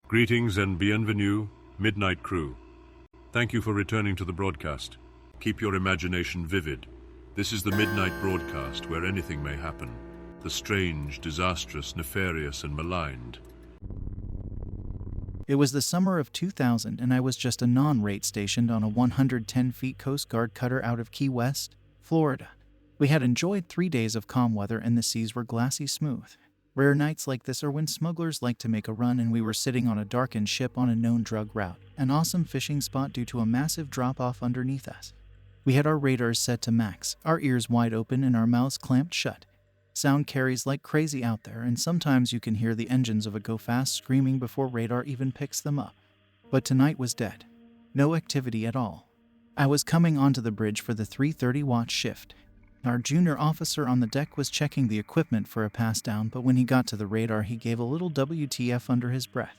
Greetings and bienvenue, Midnight Crew. Thank you for returning to the broadcast. Keep your imagination vivid. This is the Midnight Broadcast, where anything may happen. The strange, disastrous, nefarious, and maligned. It was the summer of 2000, and I was just a non-rate stationed on a 110-feet Coast Guard cutter out of Key West, Florida. We had enjoyed 3 days of calm weather, and the seas were glassy smooth. Rare nights like this are when smugglers like to make a run, and we were sitting on a darkened ship on a known drug route, an awesome fishing spot due to a massive drop-off underneath us. We had our radars set to max, our ears wide open and our mouths clamped shut. Sound carries like crazy out there, and sometimes you can hear the engines of a go-fast screaming before radar even picks them up. But tonight was dead. No activity at all. I was coming onto the bridge for the 3:30 watch shift. Our junior officer on the deck was checking the equipment for a pass-down, but when he got to the radar, he gave a little WTF under his breath.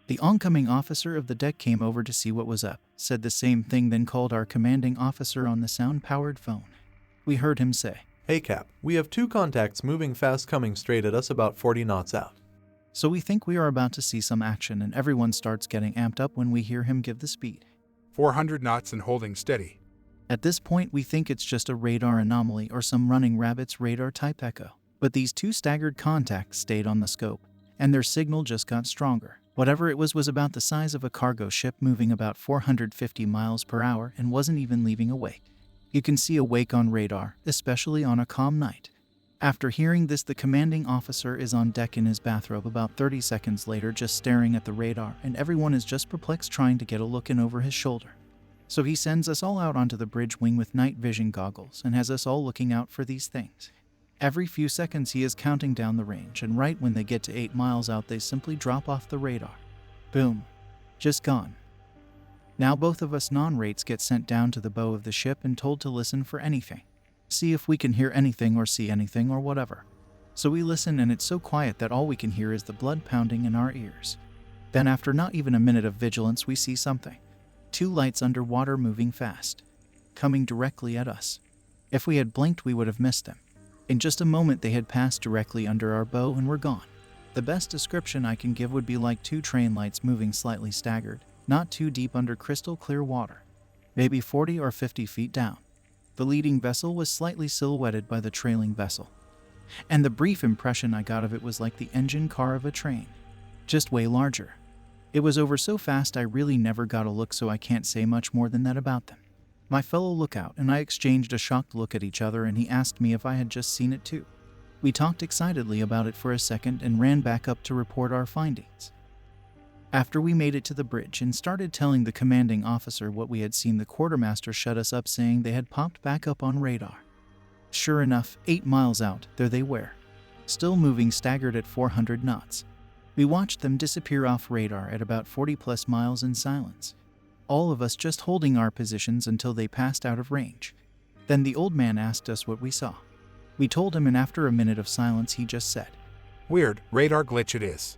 The oncoming officer of the deck came over to see what was up, said the same thing, then called our commanding officer on the sound-powered phone. We heard him say, "Hey Cap, we have 2 contacts moving fast coming straight at us about 40 knots out." So we think we are about to see some action, and everyone starts getting amped up when we hear him give the speed. 400 knots and holding steady. At this point, we think it's just a radar anomaly or some running rabbit's radar-type echo. But these 2 staggered contacts stayed on the scope, and their signal just got stronger. Whatever it was about the size of a cargo ship moving about 450 miles per hour and wasn't even leaving a wake. You can see a wake on radar, especially on a calm night. After hearing this, the commanding officer is on deck in his bathrobe about 30 seconds later, just staring at the radar, and everyone is just perplexed trying to get a look in over his shoulder. So he sends us all out onto the bridge wing with night vision goggles and has us all looking out for these things. Every few seconds he is counting down the range, and right when they get to 8 miles out, they simply drop off the radar. Boom. Just gone. Now both of us non-rates get sent down to the bow of the ship and told to listen for anything. See if we can hear anything or see anything or whatever. So we listen, and it's so quiet that all we can hear is the blood pounding in our ears. Then after not even a minute of vigilance, we see something. 2 lights underwater moving fast, coming directly at us. If we had blinked, we would have missed them. In just a moment, they had passed directly under our bow and were gone. The best description I can give would be like 2 train lights moving slightly staggered, not too deep under crystal clear water, maybe 40 or 50 feet down. The leading vessel was slightly silhouetted by the trailing vessel, and the brief impression I got of it was like the engine car of a train, just way larger. It was over so fast I really never got a look, so I can't say much more than that about them. My fellow lookout and I exchanged a shocked look at each other, and he asked me if I had just seen it too. We talked excitedly about it for a second and ran back up to report our findings. After we made it to the bridge and started telling the commanding officer what we had seen, the quartermaster shut us up, saying they had popped back up on radar. Sure enough, 8 miles out, there they were, still moving staggered at 400 knots. We watched them disappear off radar at about 40+ miles in silence, all of us just holding our positions until they passed out of range. Then the old man asked us what we saw. We told him, and after a minute of silence, he just said, "Weird, radar glitch it is."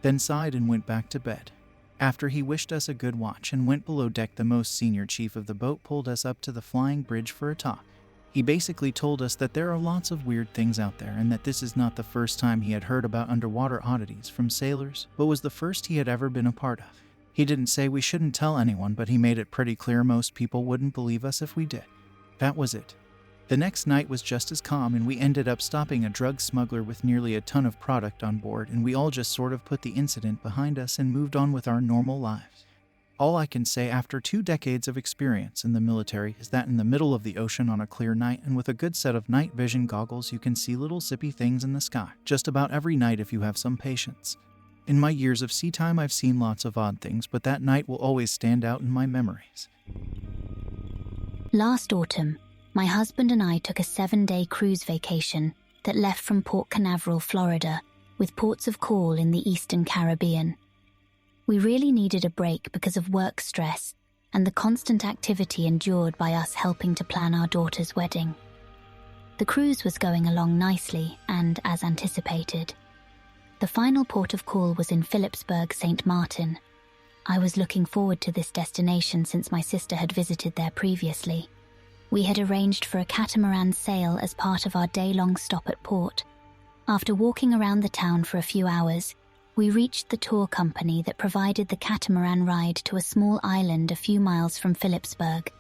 Then sighed and went back to bed. After he wished us a good watch and went below deck, the most senior chief of the boat pulled us up to the flying bridge for a talk. He basically told us that there are lots of weird things out there, and that this is not the first time he had heard about underwater oddities from sailors, but was the first he had ever been a part of. He didn't say we shouldn't tell anyone, but he made it pretty clear most people wouldn't believe us if we did. That was it. The next night was just as calm, and we ended up stopping a drug smuggler with nearly a ton of product on board, and we all just sort of put the incident behind us and moved on with our normal lives. All I can say after 2 decades of experience in the military is that in the middle of the ocean on a clear night and with a good set of night vision goggles, you can see little sippy things in the sky just about every night if you have some patience. In my years of sea time, I've seen lots of odd things, but that night will always stand out in my memories. Last autumn, my husband and I took a 7-day cruise vacation that left from Port Canaveral, Florida, with ports of call in the Eastern Caribbean. We really needed a break because of work stress and the constant activity endured by us helping to plan our daughter's wedding. The cruise was going along nicely and as anticipated. The final port of call was in Phillipsburg, St. Martin. I was looking forward to this destination since my sister had visited there previously. We had arranged for a catamaran sail as part of our day-long stop at port. After walking around the town for a few hours, We reached the tour company that provided the catamaran ride to a small island a few miles from Phillipsburg.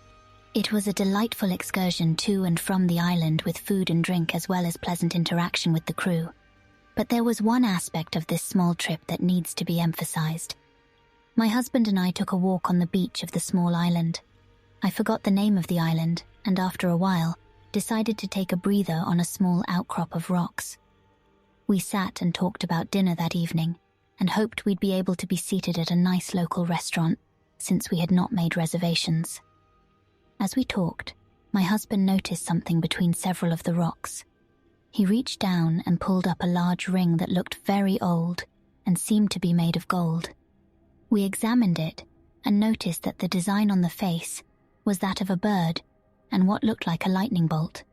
It was a delightful excursion to and from the island with food and drink as well as pleasant interaction with the crew. But there was one aspect of this small trip that needs to be emphasized. My husband and I took a walk on the beach of the small island. I forgot the name of the island, and after a while, decided to take a breather on a small outcrop of rocks. We sat and talked about dinner that evening, and hoped we'd be able to be seated at a nice local restaurant, since we had not made reservations. As we talked, my husband noticed something between several of the rocks. He reached down and pulled up a large ring that looked very old and seemed to be made of gold. We examined it and noticed that the design on the face was that of a bird and what looked like a lightning bolt.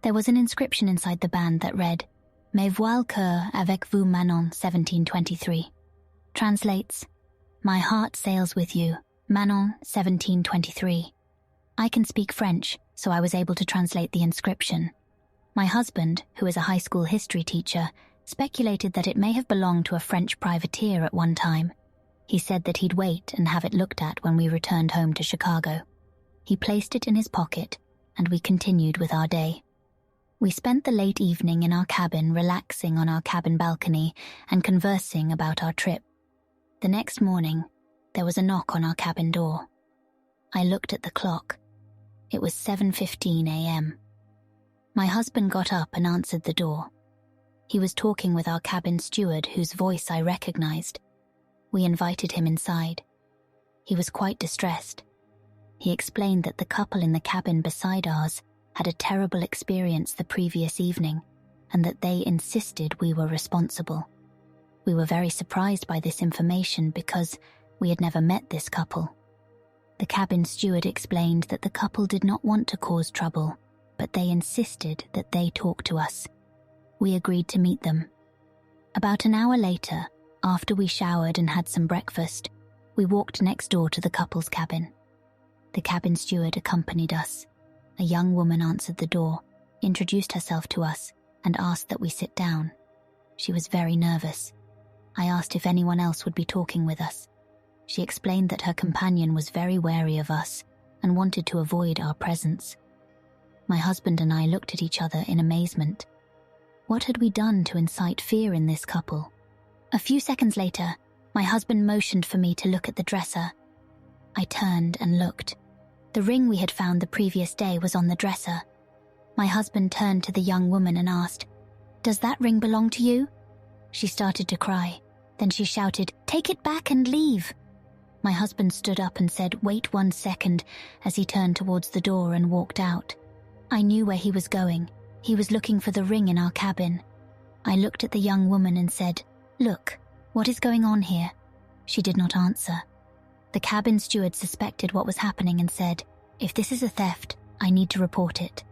There was an inscription inside the band that read, "Mais voile cœur avec vous Manon 1723. Translates, "My heart sails with you, Manon 1723. I can speak French, so I was able to translate the inscription. My husband, who is a high school history teacher, speculated that it may have belonged to a French privateer at one time. He said that he'd wait and have it looked at when we returned home to Chicago. He placed it in his pocket, and we continued with our day. We spent the late evening in our cabin relaxing on our cabin balcony and conversing about our trip. The next morning, there was a knock on our cabin door. I looked at the clock. It was 7:15 a.m. My husband got up and answered the door. He was talking with our cabin steward, whose voice I recognized. We invited him inside. He was quite distressed. He explained that the couple in the cabin beside ours had a terrible experience the previous evening, and that they insisted we were responsible. We were very surprised by this information because we had never met this couple. The cabin steward explained that the couple did not want to cause trouble, but they insisted that they talk to us. We agreed to meet them. About an hour later, after we showered and had some breakfast, we walked next door to the couple's cabin. The cabin steward accompanied us. A young woman answered the door, introduced herself to us, and asked that we sit down. She was very nervous. I asked if anyone else would be talking with us. She explained that her companion was very wary of us and wanted to avoid our presence. My husband and I looked at each other in amazement. What had we done to incite fear in this couple? A few seconds later, my husband motioned for me to look at the dresser. I turned and looked. The ring we had found the previous day was on the dresser. My husband turned to the young woman and asked, "Does that ring belong to you?" She started to cry. Then she shouted, "Take it back and leave." My husband stood up and said, "Wait 1 second," as he turned towards the door and walked out. I knew where he was going. He was looking for the ring in our cabin. I looked at the young woman and said, "Look, what is going on here?" She did not answer. The cabin steward suspected what was happening and said, "If this is a theft, I need to report it."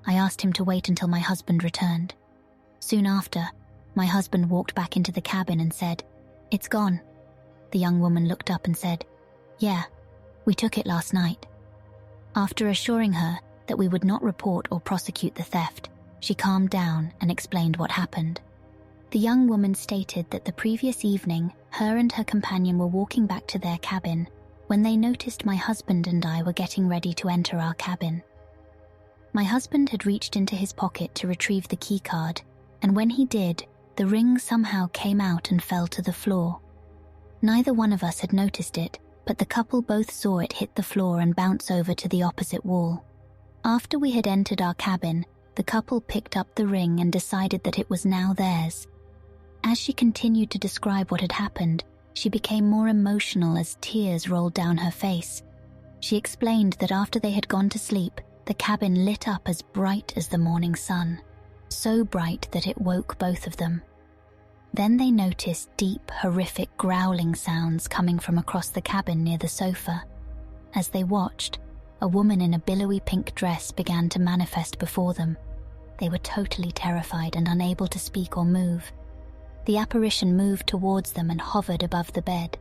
I asked him to wait until my husband returned. Soon after, my husband walked back into the cabin and said, "It's gone." The young woman looked up and said, "Yeah, we took it last night." After assuring her that we would not report or prosecute the theft, she calmed down and explained what happened. The young woman stated that the previous evening, her and her companion were walking back to their cabin when they noticed my husband and I were getting ready to enter our cabin. My husband had reached into his pocket to retrieve the key card, and when he did, the ring somehow came out and fell to the floor. Neither one of us had noticed it, but the couple both saw it hit the floor and bounce over to the opposite wall. After we had entered our cabin, the couple picked up the ring and decided that it was now theirs. As she continued to describe what had happened, she became more emotional as tears rolled down her face. She explained that after they had gone to sleep, the cabin lit up as bright as the morning sun, so bright that it woke both of them. Then they noticed deep, horrific growling sounds coming from across the cabin near the sofa. As they watched, a woman in a billowy pink dress began to manifest before them. They were totally terrified and unable to speak or move. The apparition moved towards them and hovered above the bed.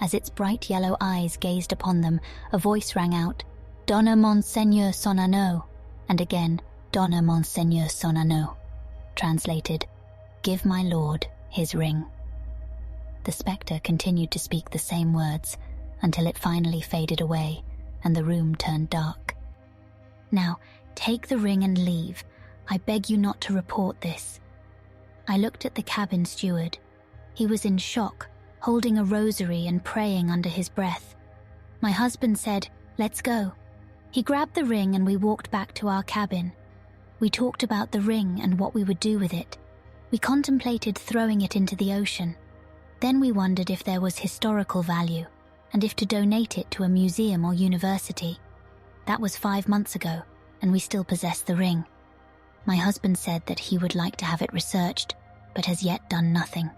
As its bright yellow eyes gazed upon them, a voice rang out, "Donna Monseigneur son anneau," and again, "Donna Monseigneur son anneau," translated, "Give my lord his ring." The spectre continued to speak the same words until it finally faded away and the room turned dark. Now, take the ring and leave. I beg you not to report this. I looked at the cabin steward. He was in shock, holding a rosary and praying under his breath. My husband said, "Let's go." He grabbed the ring and we walked back to our cabin. We talked about the ring and what we would do with it. We contemplated throwing it into the ocean. Then we wondered if there was historical value and if to donate it to a museum or university. That was 5 months ago, and we still possess the ring. My husband said that he would like to have it researched, but has yet done nothing.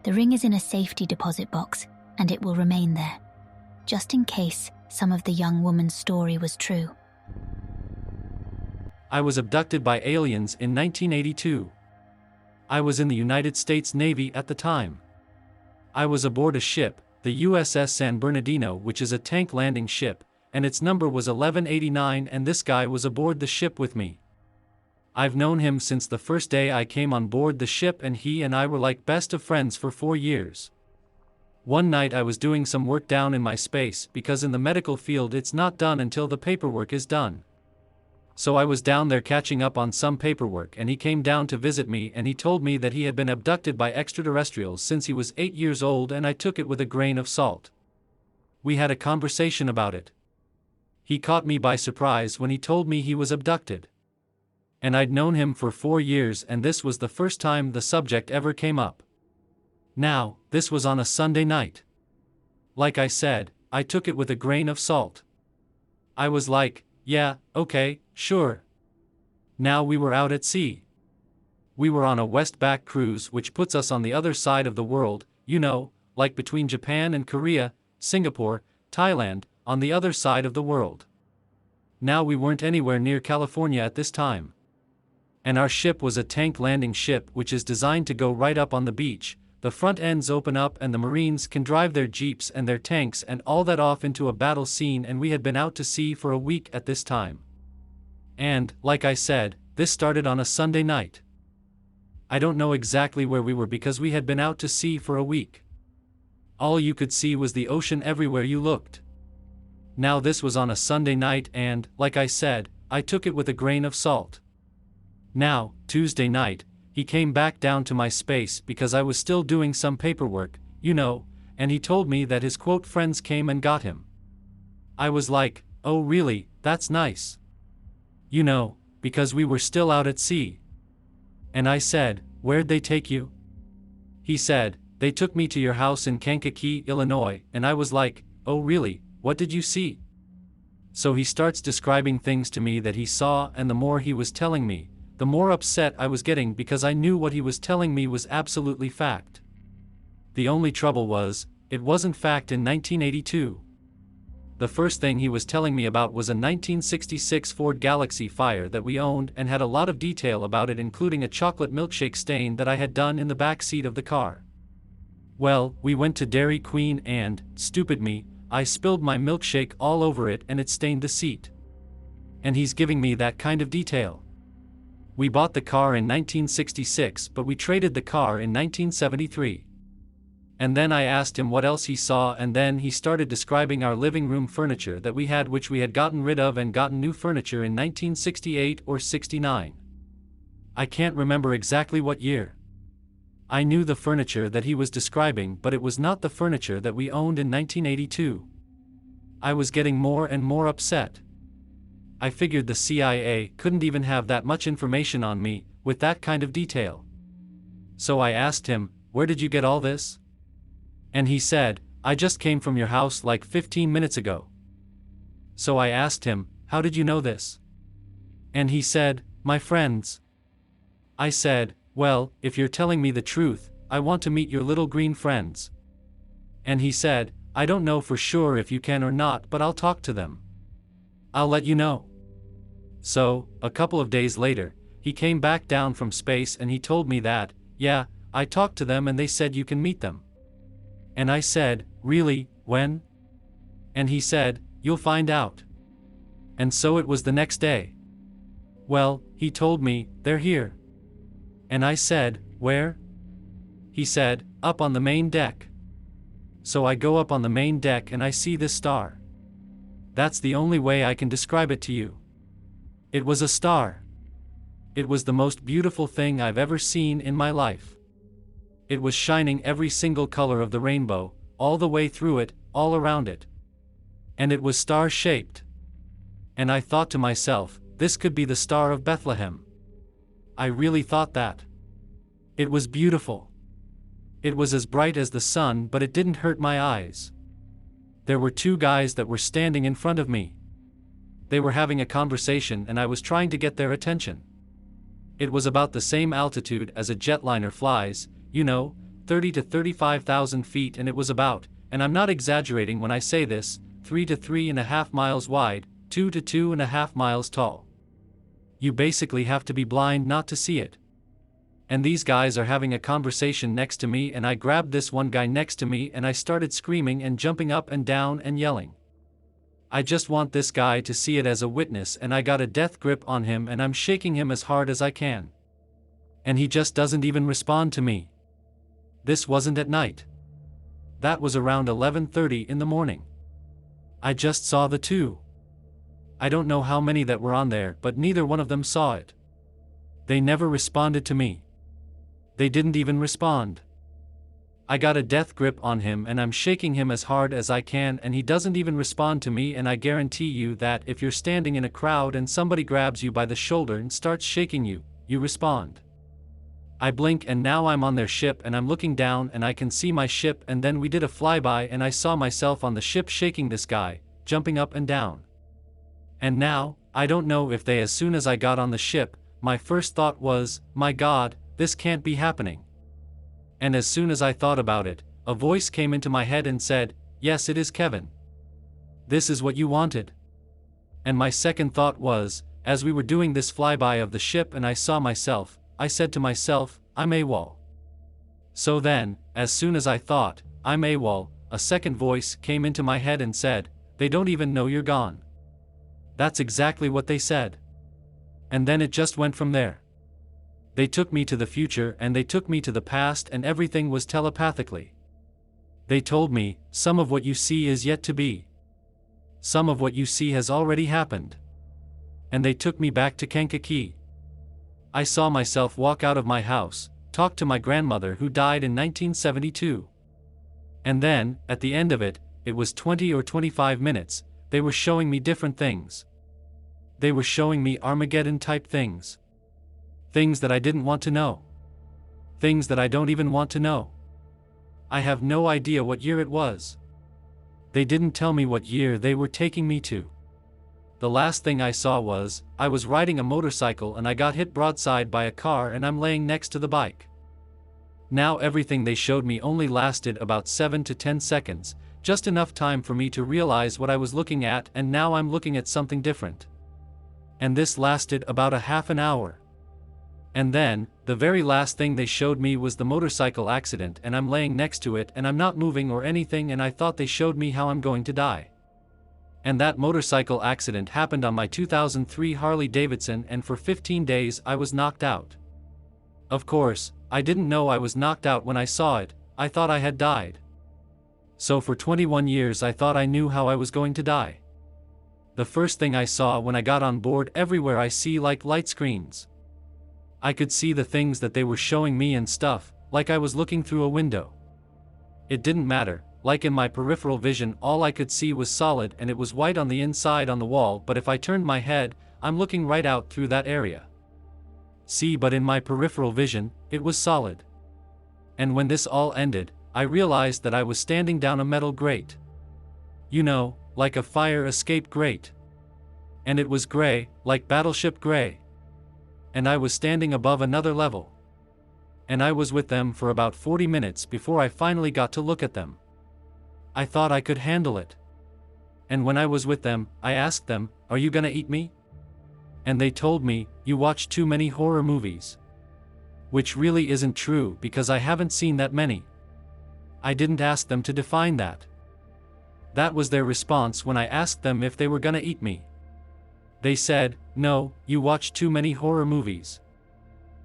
The ring is in a safety deposit box, and it will remain there, just in case some of the young woman's story was true. I was abducted by aliens in 1982. I was in the United States Navy at the time. I was aboard a ship, the USS San Bernardino, which is a tank landing ship, and its number was 1189, and this guy was aboard the ship with me. I've known him since the first day I came on board the ship, and he and I were like best of friends for 4 years. One night I was doing some work down in my space, because in the medical field it's not done until the paperwork is done. So I was down there catching up on some paperwork, and he came down to visit me, and he told me that he had been abducted by extraterrestrials since he was 8 years old, and I took it with a grain of salt. We had a conversation about it. He caught me by surprise when he told me he was abducted. And I'd known him for 4 years, and this was the first time the subject ever came up. Now, this was on a Sunday night. Like I said, I took it with a grain of salt. I was like, yeah, okay, sure. Now we were out at sea. We were on a westback cruise, which puts us on the other side of the world, you know, like between Japan and Korea, Singapore, Thailand, on the other side of the world. Now we weren't anywhere near California at this time. And our ship was a tank landing ship, which is designed to go right up on the beach. The front ends open up and the Marines can drive their jeeps and their tanks and all that off into a battle scene, and we had been out to sea for a week at this time. And, like I said, this started on a Sunday night. I don't know exactly where we were because we had been out to sea for a week. All you could see was the ocean everywhere you looked. Now this was on a Sunday night and, like I said, I took it with a grain of salt. Now, Tuesday night, he came back down to my space because I was still doing some paperwork, you know, and he told me that his quote friends came and got him. I was like, oh really, that's nice. You know, because we were still out at sea. And I said, where'd they take you? He said, they took me to your house in Kankakee, Illinois, and I was like, oh really, what did you see? So he starts describing things to me that he saw, and the more he was telling me, the more upset I was getting because I knew what he was telling me was absolutely fact. The only trouble was, it wasn't fact in 1982. The first thing he was telling me about was a 1966 Ford Galaxy Fire that we owned and had a lot of detail about it, including a chocolate milkshake stain that I had done in the back seat of the car. Well, we went to Dairy Queen and, stupid me, I spilled my milkshake all over it and it stained the seat. And he's giving me that kind of detail. We bought the car in 1966, but we traded the car in 1973. And then I asked him what else he saw, and then he started describing our living room furniture that we had, which we had gotten rid of and gotten new furniture in 1968 or 69. I can't remember exactly what year. I knew the furniture that he was describing, but it was not the furniture that we owned in 1982. I was getting more and more upset. I figured the CIA couldn't even have that much information on me, with that kind of detail. So I asked him, where did you get all this? And he said, I just came from your house like 15 minutes ago. So I asked him, how did you know this? And he said, my friends. I said, well, if you're telling me the truth, I want to meet your little green friends. And he said, I don't know for sure if you can or not, but I'll talk to them. I'll let you know. So, a couple of days later, he came back down from space and he told me that, yeah, I talked to them and they said you can meet them. And I said, really, when? And he said, you'll find out. And so it was the next day. Well, he told me, they're here. And I said, where? he said, up on the main deck. So I go up on the main deck and I see this star. That's the only way I can describe it to you. It was a star. It was the most beautiful thing I've ever seen in my life. It was shining every single color of the rainbow, all the way through it, all around it. And it was star-shaped. And I thought to myself, this could be the Star of Bethlehem. I really thought that. It was beautiful. It was as bright as the sun, but it didn't hurt my eyes. There were two guys that were standing in front of me. They were having a conversation and I was trying to get their attention. It was about the same altitude as a jetliner flies, 30 to 35,000 feet, and it was about, and I'm not exaggerating when I say this, 3 to 3.5 miles wide, 2 to 2.5 miles tall. You basically have to be blind not to see it. And these guys are having a conversation next to me, and I grabbed this one guy next to me and I started screaming and jumping up and down and yelling. I just want this guy to see it as a witness, and I got a death grip on him and I'm shaking him as hard as I can. And he just doesn't even respond to me. This wasn't at night. That was around 11:30 in the morning. I just saw the two. I don't know how many that were on there, but neither one of them saw it. They never responded to me. They didn't even respond. I got a death grip on him and I'm shaking him as hard as I can, and he doesn't even respond to me, and I guarantee you that if you're standing in a crowd and somebody grabs you by the shoulder and starts shaking you, you respond. I blink and now I'm on their ship and I'm looking down and I can see my ship, and then we did a flyby and I saw myself on the ship shaking this guy, jumping up and down. And now, I don't know if as soon as I got on the ship, my first thought was, my God, this can't be happening. And as soon as I thought about it, a voice came into my head and said, yes, it is Kevin. This is what you wanted. And my second thought was, as we were doing this flyby of the ship and I saw myself, I said to myself, I'm AWOL. So then, as soon as I thought, I'm AWOL, a second voice came into my head and said, they don't even know you're gone. That's exactly what they said. And then it just went from there. They took me to the future and they took me to the past, and everything was telepathically. They told me, some of what you see is yet to be. Some of what you see has already happened. And they took me back to Kankakee. I saw myself walk out of my house, talk to my grandmother who died in 1972. And then, at the end of it, it was 20 or 25 minutes, they were showing me different things. They were showing me Armageddon-type things. Things that I didn't want to know. Things that I don't even want to know. I have no idea what year it was. They didn't tell me what year they were taking me to. The last thing I saw was, I was riding a motorcycle and I got hit broadside by a car and I'm laying next to the bike. Now everything they showed me only lasted about 7 to 10 seconds, just enough time for me to realize what I was looking at, and now I'm looking at something different. And this lasted about a half an hour. And then, the very last thing they showed me was the motorcycle accident, and I'm laying next to it and I'm not moving or anything, and I thought they showed me how I'm going to die. And that motorcycle accident happened on my 2003 Harley Davidson, and for 15 days I was knocked out. Of course, I didn't know I was knocked out when I saw it, I thought I had died. So for 21 years I thought I knew how I was going to die. The first thing I saw when I got on board, everywhere I see like light screens. I could see the things that they were showing me and stuff, like I was looking through a window. It didn't matter, like in my peripheral vision all I could see was solid and it was white on the inside on the wall, but if I turned my head, I'm looking right out through that area. See, but in my peripheral vision, it was solid. And when this all ended, I realized that I was standing down a metal grate. You know, like a fire escape grate. And it was gray, like Battleship Gray. And I was standing above another level. And I was with them for about 40 minutes before I finally got to look at them. I thought I could handle it. And when I was with them, I asked them, "Are you gonna eat me?" And they told me, "You watch too many horror movies." Which really isn't true because I haven't seen that many. I didn't ask them to define that. That was their response when I asked them if they were gonna eat me. They said, "No, you watch too many horror movies."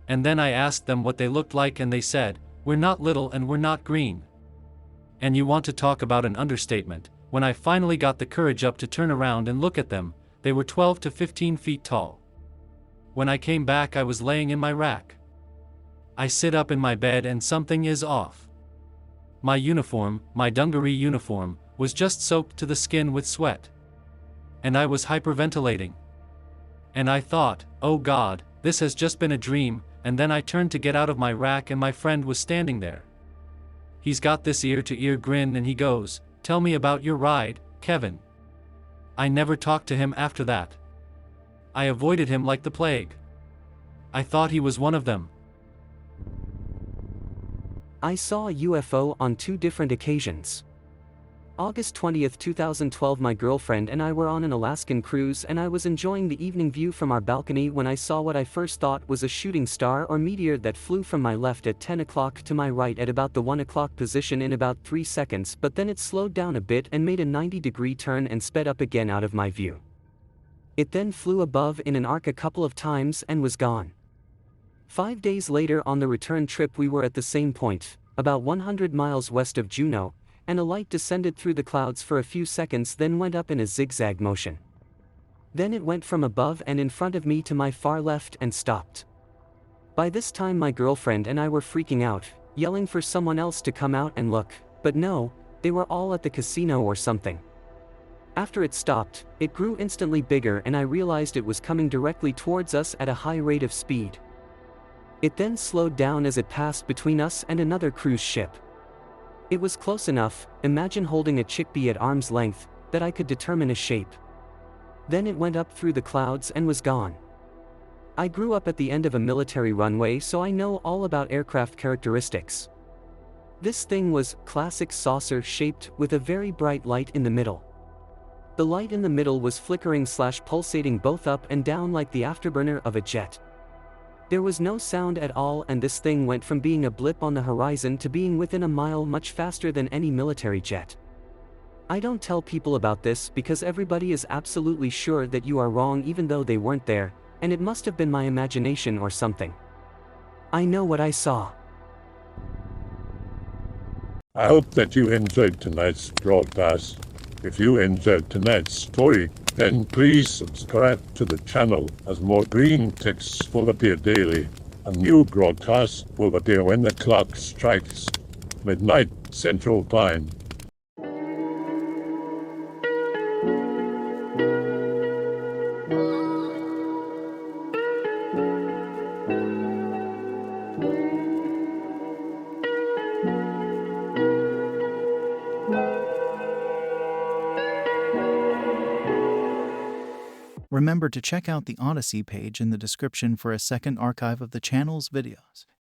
And then I asked them what they looked like and they said, We're not little and we're not green. And you want to talk about an understatement, when I finally got the courage up to turn around and look at them, they were 12 to 15 feet tall. When I came back, I was laying in my rack. I sit up in my bed and something is off. My uniform, my dungaree uniform, was just soaked to the skin with sweat. And I was hyperventilating. And I thought, oh God, this has just been a dream, and then I turned to get out of my rack and my friend was standing there. He's got this ear-to-ear grin and he goes, "Tell me about your ride, Kevin." I never talked to him after that. I avoided him like the plague. I thought he was one of them. I saw a UFO on 2 different occasions. August 20th, 2012, my girlfriend and I were on an Alaskan cruise and I was enjoying the evening view from our balcony when I saw what I first thought was a shooting star or meteor that flew from my left at 10 o'clock to my right at about the 1 o'clock position in about 3 seconds, but then it slowed down a bit and made a 90-degree turn and sped up again out of my view. It then flew above in an arc a couple of times and was gone. 5 days later on the return trip we were at the same point, about 100 miles west of Juneau, and a light descended through the clouds for a few seconds, then went up in a zigzag motion. Then it went from above and in front of me to my far left and stopped. By this time my girlfriend and I were freaking out, yelling for someone else to come out and look, but no, they were all at the casino or something. After it stopped, it grew instantly bigger and I realized it was coming directly towards us at a high rate of speed. It then slowed down as it passed between us and another cruise ship. It was close enough, imagine holding a chickpea at arm's length, that I could determine a shape. Then it went up through the clouds and was gone. I grew up at the end of a military runway, so I know all about aircraft characteristics. This thing was classic saucer-shaped with a very bright light in the middle. The light in the middle was flickering/pulsating both up and down like the afterburner of a jet. There was no sound at all, and this thing went from being a blip on the horizon to being within a mile much faster than any military jet. I don't tell people about this because everybody is absolutely sure that you are wrong even though they weren't there, and it must have been my imagination or something. I know what I saw. I hope that you enjoyed tonight's broadcast. If you enjoyed tonight's story, then please subscribe to the channel as more green texts will appear daily. A new broadcast will appear when the clock strikes midnight Central Time. Remember to check out the Odyssey page in the description for a second archive of the channel's videos.